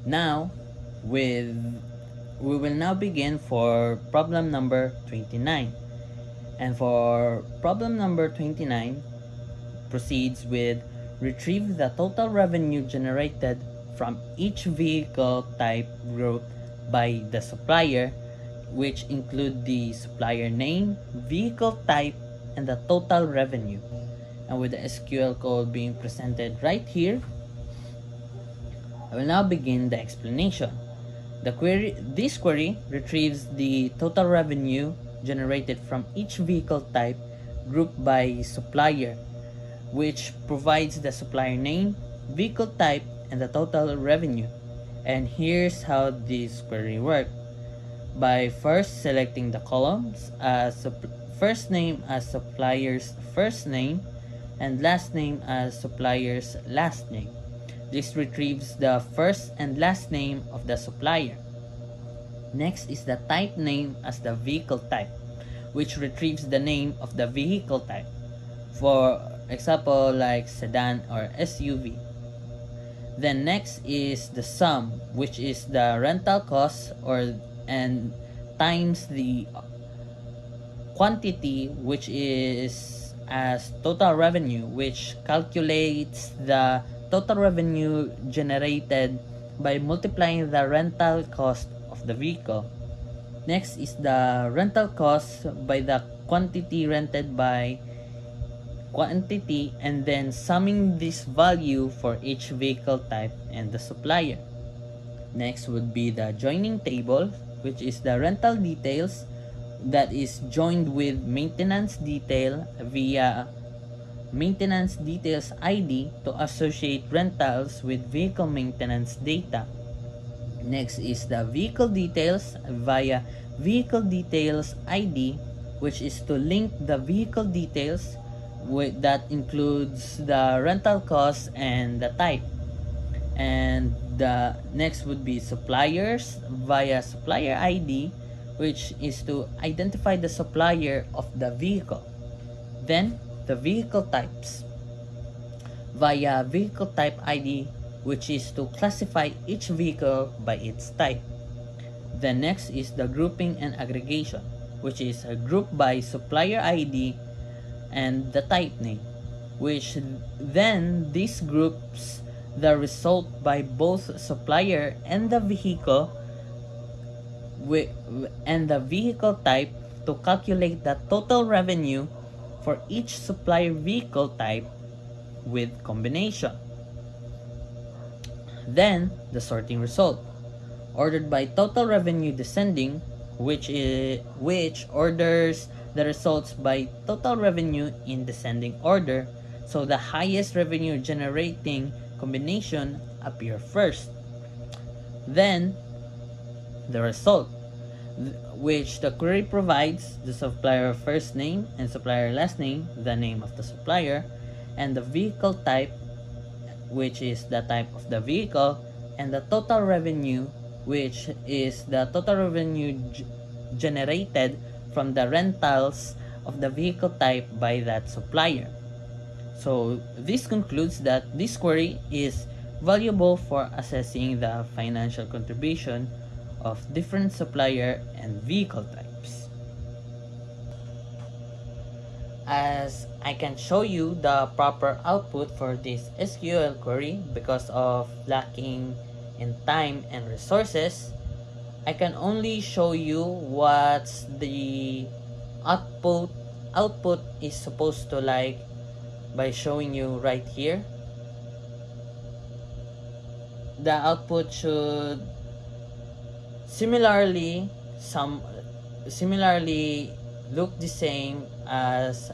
Now, with we will now begin for problem number 29. And for problem number 29 proceeds with retrieve the total revenue generated from each vehicle type group by the supplier, which include the supplier name, vehicle type, and the total revenue. And with the SQL code being presented right here, I will now begin the explanation. This query retrieves the total revenue generated from each vehicle type grouped by supplier, which provides the supplier name, vehicle type, and the total revenue. And here's how this query works. By first selecting the columns as first name as supplier's first name and last name as supplier's last name. This retrieves the first and last name of the supplier. Next is the type name as the vehicle type, which retrieves the name of the vehicle type. For example, like sedan or SUV. Then next is the sum, which is the rental cost and times the quantity, which is as total revenue, which calculates the total revenue generated by multiplying the rental cost of the vehicle. Next is the rental cost by the quantity rented by quantity, and then summing this value for each vehicle type and the supplier. Next would be the joining table, which is the rental details that is joined with maintenance detail via maintenance details ID to associate rentals with vehicle maintenance data. Next is the vehicle details via vehicle details ID, which is to link the vehicle details that includes the rental cost and the type. And the next would be suppliers via supplier ID, which is to identify the supplier of the vehicle. Then the vehicle types via vehicle type ID, which is to classify each vehicle by its type. The next is the grouping and aggregation, which is a group by supplier ID and the type name, which then this groups the result by both supplier and the vehicle type to calculate the total revenue for each supplier vehicle type with combination. Then the sorting result, ordered by total revenue descending, which orders the results by total revenue in descending order, so the highest revenue generating combination appear first. Then the result, which the query provides the supplier first name and supplier last name, the name of the supplier, and the vehicle type, which is the type of the vehicle, and the total revenue, which is the total revenue generated from the rentals of the vehicle type by that supplier. So this concludes that this query is valuable for assessing the financial contribution of different supplier and vehicle types. As I can show you the proper output for this SQL query because of lacking in time and resources, I can only show you what's the output is supposed to like by showing you right here. The output should similarly look the same as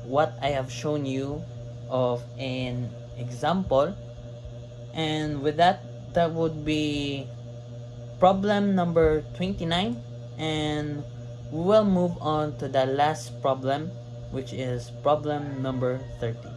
what I have shown you of an example. And with that would be problem number 29, and we will move on to the last problem, which is problem number 30.